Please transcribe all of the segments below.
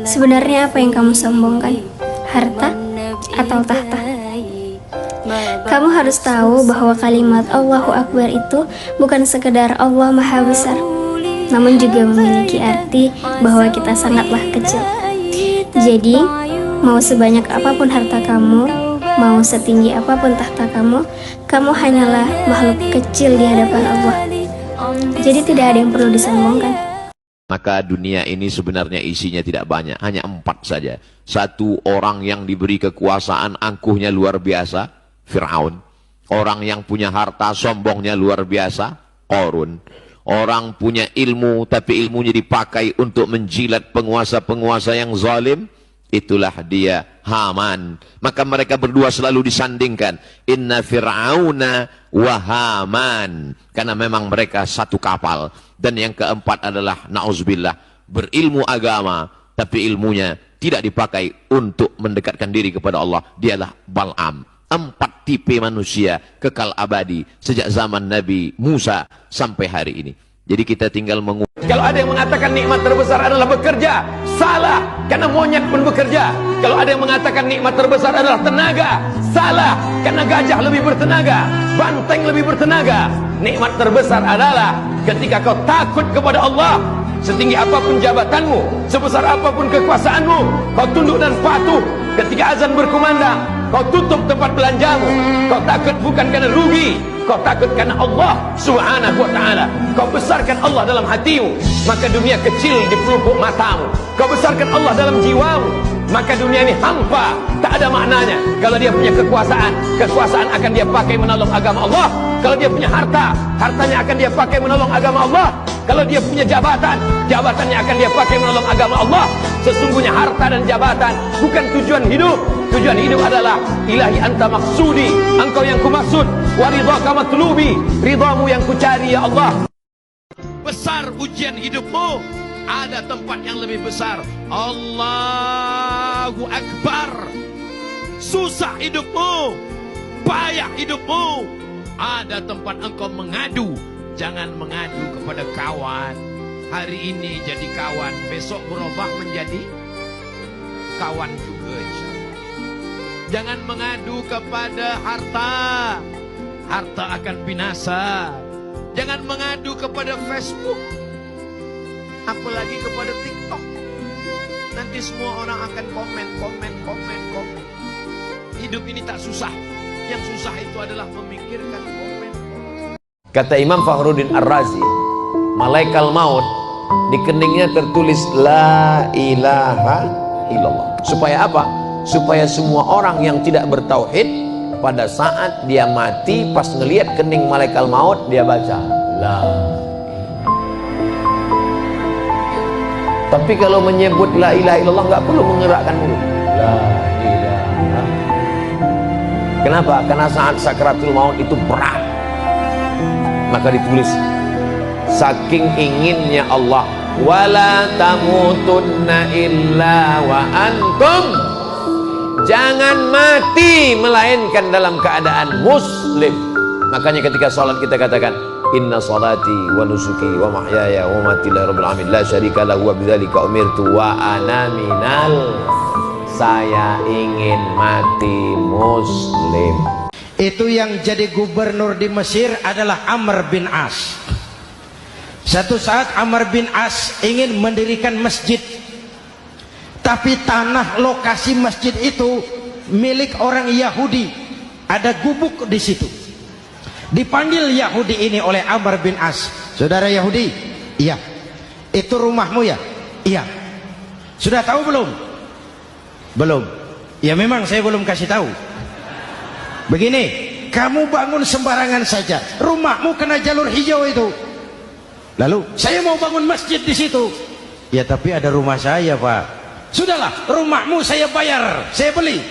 Sebenarnya apa yang kamu sombongkan? Harta atau tahta? Kamu harus tahu bahwa kalimat Allahu Akbar itu bukan sekedar Allah Maha Besar, namun juga memiliki arti bahwa kita sangatlah kecil. Jadi, mau sebanyak apapun harta kamu, mau setinggi apapun tahta kamu, kamu hanyalah makhluk kecil di hadapan Allah. Jadi tidak ada yang perlu disombongkan. Maka dunia ini sebenarnya isinya tidak banyak, hanya 4 saja. Satu, orang yang diberi kekuasaan angkuhnya luar biasa, Fir'aun. Orang yang punya harta sombongnya luar biasa, Qarun. Orang punya ilmu tapi ilmunya dipakai untuk menjilat penguasa-penguasa yang zalim, itulah dia Haman. Maka mereka berdua selalu disandingkan, inna Fir'auna wa Haman, karena memang mereka satu kapal. Dan yang keempat adalah na'udzubillah, berilmu agama tapi ilmunya tidak dipakai untuk mendekatkan diri kepada Allah, dialah Bal'am. 4 tipe manusia kekal abadi sejak zaman Nabi Musa sampai hari ini. Jadi kita tinggal kalau ada yang mengatakan nikmat terbesar adalah bekerja, salah, karena monyet pun bekerja. Kalau ada yang mengatakan nikmat terbesar adalah tenaga, salah, karena gajah lebih bertenaga, banteng lebih bertenaga. Nikmat terbesar adalah ketika kau takut kepada Allah. Setinggi apapun jabatanmu, sebesar apapun kekuasaanmu, kau tunduk dan patuh. Ketika azan berkumandang, kau tutup tempat belanjamu. Kau takut bukan karena rugi, kau takut karena Allah Subhanahu wa ta'ala. Kau besarkan Allah dalam hatimu, maka dunia kecil di pelupuk matamu. Kau besarkan Allah dalam jiwamu, maka dunia ini hampa, tak ada maknanya. Kalau dia punya kekuasaan, kekuasaan akan dia pakai menolong agama Allah. Kalau dia punya harta, hartanya akan dia pakai menolong agama Allah. Kalau dia punya jabatan, jabatannya akan dia pakai menolong agama Allah. Sesungguhnya harta dan jabatan bukan tujuan hidup. Tujuan hidup adalah ilahi anta maksudi, engkau yang kumaksud, wa ridhaka matlubi, ridhamu yang kucari ya Allah. Besar ujian hidupmu, ada tempat yang lebih besar. Allahu Akbar. Susah hidupmu, payah hidupmu, ada tempat engkau mengadu. Jangan mengadu kepada kawan. Hari ini jadi kawan, besok berubah menjadi kawan juga insyaallah. Jangan mengadu kepada harta, harta akan binasa. Jangan mengadu kepada Facebook, apalagi kepada TikTok. Nanti semua orang akan komen. Hidup ini tak susah. Yang susah itu adalah memikirkan komen. Kata Imam Fakhruddin Ar-Razi, malaikat maut di keningnya tertulis la ilaha illallah. Supaya apa? Supaya semua orang yang tidak bertauhid pada saat dia mati, pas ngelihat kening malaikat maut, dia baca la ilaha. Tapi kalau menyebut la ilaha illallah nggak perlu mengerakkan mulut. La ilaha. Kenapa? Karena saat sakratul maut itu berat. Maka ditulis, saking inginnya Allah, wala tamutunna illa wa antum, jangan mati melainkan dalam keadaan muslim. Makanya ketika salat kita katakan, inna salati wa nusuki wa mahyaya wa mamati lillahi rabbil alamin la syarika lahu wa bidzalika umirtu wa ana minal, saya ingin mati muslim. Itu yang jadi gubernur di Mesir adalah Amr bin As. Satu saat Amr bin As ingin mendirikan masjid, tapi tanah lokasi masjid itu milik orang Yahudi. Ada gubuk di situ. Dipanggil Yahudi ini oleh Amr bin As. Saudara Yahudi, iya. Itu rumahmu ya? Iya. Sudah tahu belum? Belum. Ya memang saya belum kasih tahu. Begini, kamu bangun sembarangan saja, rumahmu kena jalur hijau itu. Lalu saya mau bangun masjid di situ. Ya tapi ada rumah saya Pak. Sudahlah, rumahmu saya bayar, saya beli.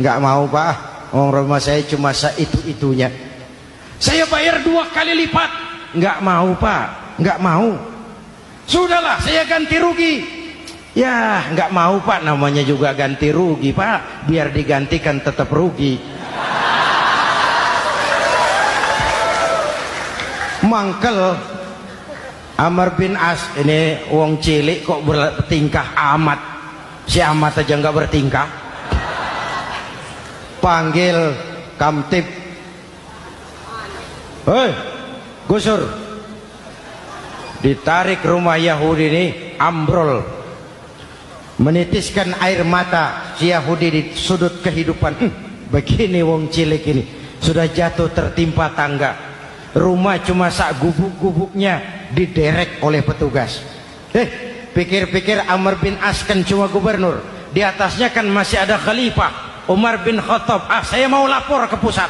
Nggak mau Pak, rumah saya cuma itu-itunya. Saya bayar 2 kali lipat. Nggak mau Pak, nggak mau. Sudahlah, saya ganti rugi. Ya nggak mau Pak, namanya juga ganti rugi Pak. Biar digantikan tetap rugi. Mangkel Amr bin As ini wong cilik kok bertingkah amat. Si Ahmad aja nggak bertingkah. Panggil Kamtib. Hei, gusur. Ditarik rumah Yahudi ini, ambrol. Menitiskan air mata si Yahudi di sudut kehidupan. Begini wong cilik ini, sudah jatuh tertimpa tangga. Rumah cuma sak gubuk-gubuknya diderek oleh petugas. Pikir-pikir Amr bin As kan cuma gubernur, di atasnya kan masih ada khalifah Umar bin Khattab. Saya mau lapor ke pusat.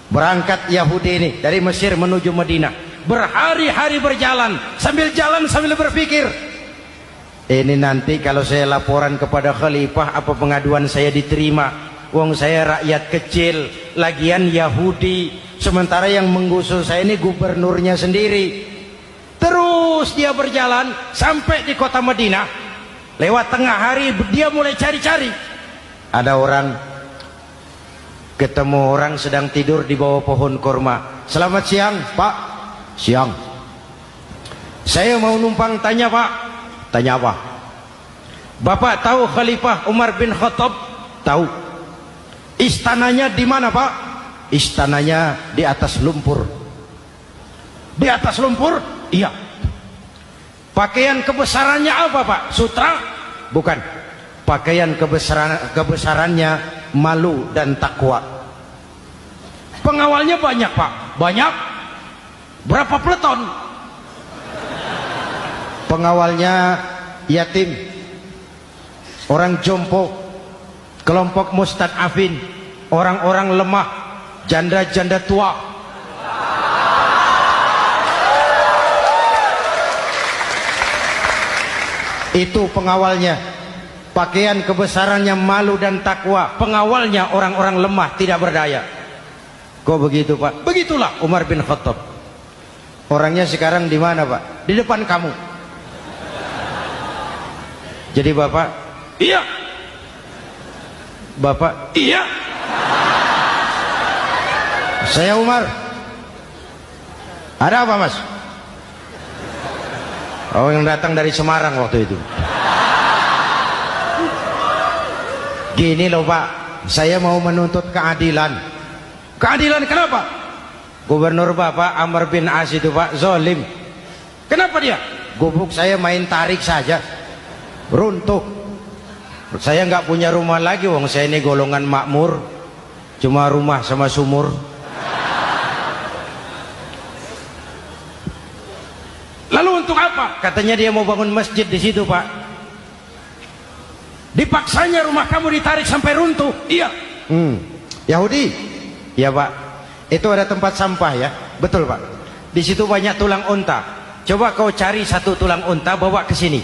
Berangkat Yahudi ini dari Mesir menuju Madinah, berhari-hari berjalan sambil berpikir, ini nanti kalau saya laporan kepada khalifah, apa pengaduan saya diterima? Wong saya rakyat kecil, lagian Yahudi, sementara yang menggusur saya ini gubernurnya sendiri. Terus dia berjalan sampai di kota Madinah. Lewat tengah hari dia mulai cari-cari. Ada orang, ketemu orang sedang tidur di bawah pohon korma. Selamat siang Pak. Siang. Saya mau numpang tanya Pak. Tanya apa? Bapak tahu Khalifah Umar bin Khattab? Tahu. Istananya di mana Pak? Istananya di atas lumpur. Di atas lumpur? Iya. Pakaian kebesarannya apa Pak? Sutra? Bukan. Pakaian kebesarannya malu dan takwa. Pengawalnya banyak Pak? Banyak. Berapa peleton? Pengawalnya yatim, orang jompo, kelompok mustad'afin, orang-orang lemah, janda-janda tua. Itu pengawalnya. Pakaian kebesarannya malu dan takwa. Pengawalnya orang-orang lemah, tidak berdaya. Kok begitu Pak? Begitulah Umar bin Khattab. Orangnya sekarang di mana Pak? Di depan kamu. Jadi Bapak? Iya. Bapak? Iya. Saya Umar. Ada apa Mas? Oh, yang datang dari Semarang waktu itu. Gini loh Pak, saya mau menuntut keadilan. Keadilan kenapa? Gubernur Bapak Amr bin As itu Pak zolim. Kenapa dia? Gubuk saya main tarik saja, runtuh. Saya nggak punya rumah lagi, wong saya ini golongan makmur, cuma rumah sama sumur. Lalu untuk apa? Katanya dia mau bangun masjid di situ Pak. Dipaksanya rumah kamu ditarik sampai runtuh. Iya. Yahudi? Ya Pak. Itu ada tempat sampah ya. Betul Pak. Di situ banyak tulang unta. Coba kau cari satu tulang unta bawa ke sini.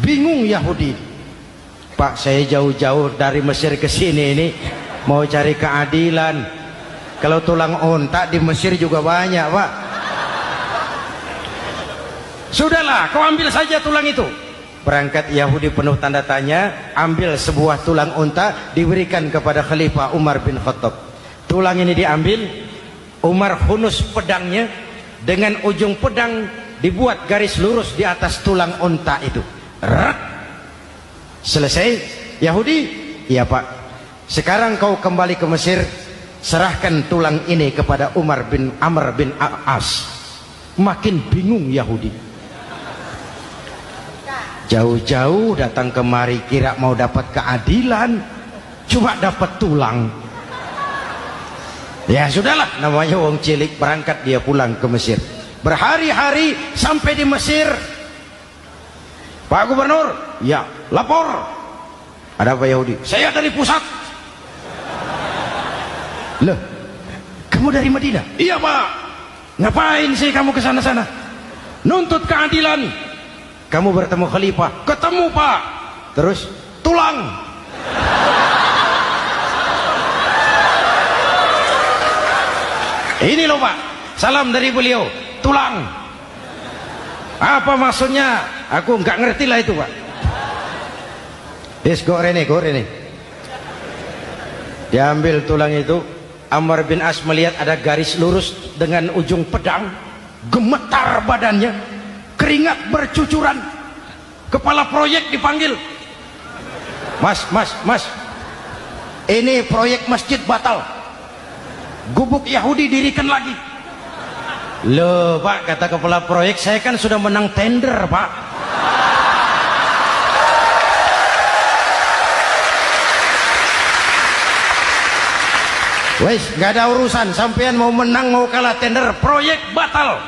Bingung Yahudi. Pak, saya jauh-jauh dari Mesir ke sini ini mau cari keadilan. Kalau tulang unta di Mesir juga banyak Pak. Sudahlah, kau ambil saja tulang itu. Berangkat Yahudi penuh tanda tanya, ambil sebuah tulang unta, diberikan kepada Khalifah Umar bin Khattab. Tulang ini diambil, Umar hunus pedangnya, dengan ujung pedang dibuat garis lurus di atas tulang unta itu. Rak. Selesai. Yahudi? Iya Pak. Sekarang kau kembali ke Mesir, serahkan tulang ini kepada Umar bin Amr bin As. Makin bingung Yahudi. Jauh-jauh datang kemari kira mau dapat keadilan, cuma dapat tulang. Ya sudahlah, namanya wong cilik, berangkat dia pulang ke Mesir. Berhari-hari sampai di Mesir. Pak Gubernur, ya lapor. Ada apa Yahudi? Saya dari pusat. Loh, kamu dari Madinah? Iya Pak. Ngapain sih kamu ke sana-sana? Nuntut keadilan. Kamu bertemu khalifah? Ketemu Pak. Terus? Tulang. Ini loh Pak, salam dari beliau. Tulang. Apa maksudnya? Aku nggak ngerti lah itu Pak. Yes, go Rene. Diambil tulang itu. Amr bin As melihat ada garis lurus dengan ujung pedang. Gemetar badannya, keringat bercucuran. Kepala proyek dipanggil. Mas, ini proyek masjid batal, gubuk Yahudi dirikan lagi. Loh Pak, kata kepala proyek, saya kan sudah menang tender Pak. Wes, gak ada urusan, sampean mau menang mau kalah tender, proyek batal.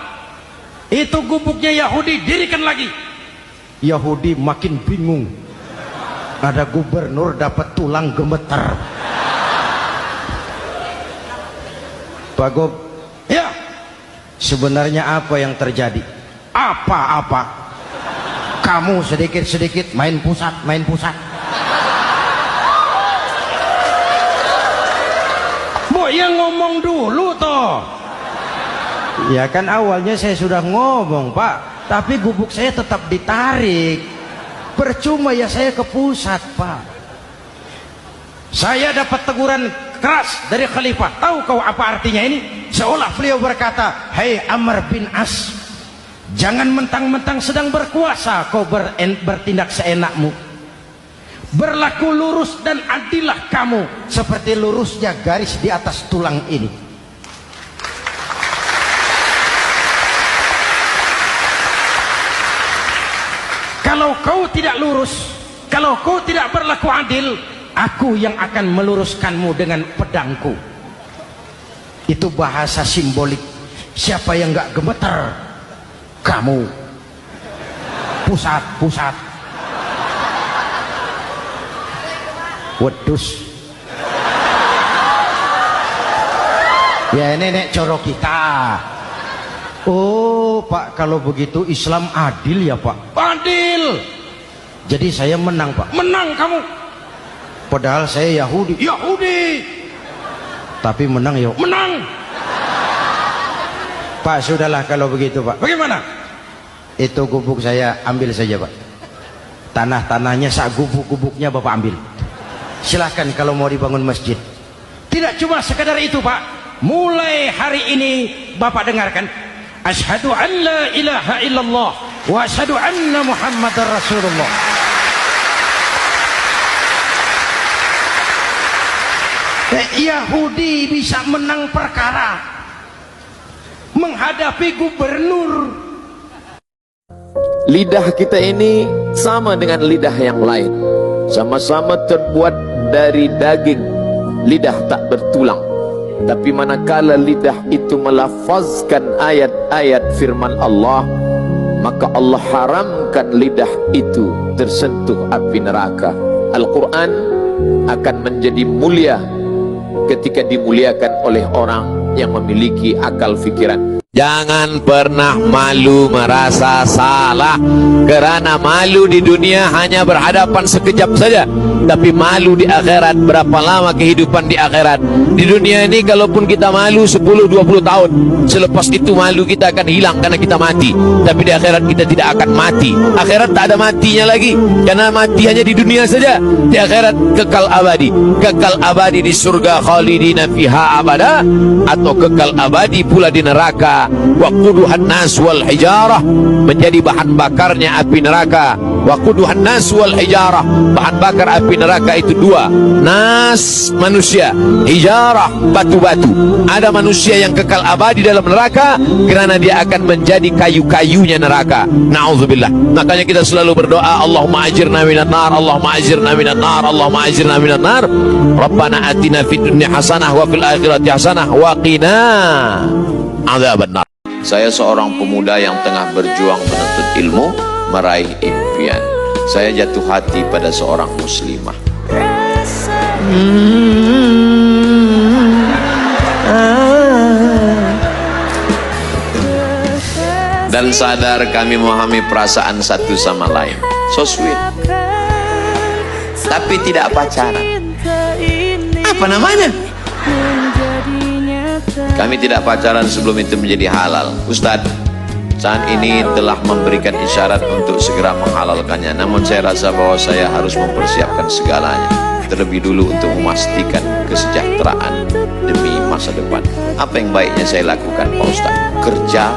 Itu gubuknya Yahudi dirikan lagi. Yahudi makin bingung. Ada gubernur dapat tulang gemeter. Pak Gob, ya, sebenarnya apa yang terjadi? Apa-apa? Kamu sedikit-sedikit main pusat. Bu, yang ngomong dulu toh. Ya kan awalnya saya sudah ngomong Pak, tapi gubuk saya tetap ditarik. Percuma ya saya ke pusat Pak. Saya dapat teguran keras dari khalifah. Tahu kau apa artinya ini? Seolah beliau berkata, "Hei Amr bin As, jangan mentang-mentang sedang berkuasa kau bertindak seenakmu. Berlaku lurus dan adillah kamu seperti lurusnya garis di atas tulang ini." Kalau kau tidak lurus, kalau kau tidak berlaku adil, aku yang akan meluruskanmu dengan pedangku. Itu bahasa simbolik. Siapa yang gak gemeter? Kamu. Pusat. Wedus. Ya nenek corok kita. Oh Pak, kalau begitu Islam adil ya Pak? Adil. Jadi saya menang Pak? Menang kamu. Padahal saya Yahudi. Tapi menang ya? Menang. Pak, sudahlah kalau begitu Pak. Bagaimana? Itu gubuk saya ambil saja Pak. Tanah-tanahnya sak gubuk-gubuknya Bapak ambil. Silahkan kalau mau dibangun masjid. Tidak cuma sekadar itu Pak. Mulai hari ini Bapak dengarkan. Asyhadu an la ilaha illallah wa asyhadu anna Muhammadar Rasulullah. Yahudi bisa menang perkara menghadapi gubernur. Lidah kita ini sama dengan lidah yang lain, sama-sama terbuat dari daging. Lidah tak bertulang. Tapi manakala lidah itu melafazkan ayat-ayat firman Allah, maka Allah haramkan lidah itu tersentuh api neraka. Al-Quran akan menjadi mulia ketika dimuliakan oleh orang yang memiliki akal fikiran. Jangan pernah malu merasa salah, kerana malu di dunia hanya berhadapan sekejap saja, tapi malu di akhirat berapa lama kehidupan di akhirat. Di dunia ini kalaupun kita malu 10-20 tahun, selepas itu malu kita akan hilang karena kita mati. Tapi di akhirat kita tidak akan mati. Akhirat tak ada matinya lagi, karena mati hanya di dunia saja. Di akhirat kekal abadi di surga, khalidina fiha abada, atau kekal abadi pula di neraka. Waquduhan nas wal hijarah, menjadi bahan bakarnya api neraka. Waquduhan nas wal hijarah, bahan bakar api neraka itu dua, nas manusia, hijarah batu-batu. Ada manusia yang kekal abadi dalam neraka kerana dia akan menjadi kayu-kayunya neraka. Na'udzubillah. Makanya kita selalu berdoa, Allahumma ajirna minan nar, Allahumma ajirna minan nar, Allahumma ajirna minan nar. Rabbana atina fid dunya hasanah wa fil akhirati hasanah wa qina adzabannar. Saya seorang pemuda yang tengah berjuang menuntut ilmu, meraih impian. Saya jatuh hati pada seorang muslimah. Dan sadar kami memahami perasaan satu sama lain. So sweet. Tapi tidak pacaran. Apa namanya? Kami tidak pacaran sebelum itu menjadi halal. Ustadz, saat ini telah memberikan isyarat untuk segera menghalalkannya. Namun saya rasa bahwa saya harus mempersiapkan segalanya terlebih dulu untuk memastikan kesejahteraan demi masa depan. Apa yang baiknya saya lakukan, Pak Ustadz? Kerja.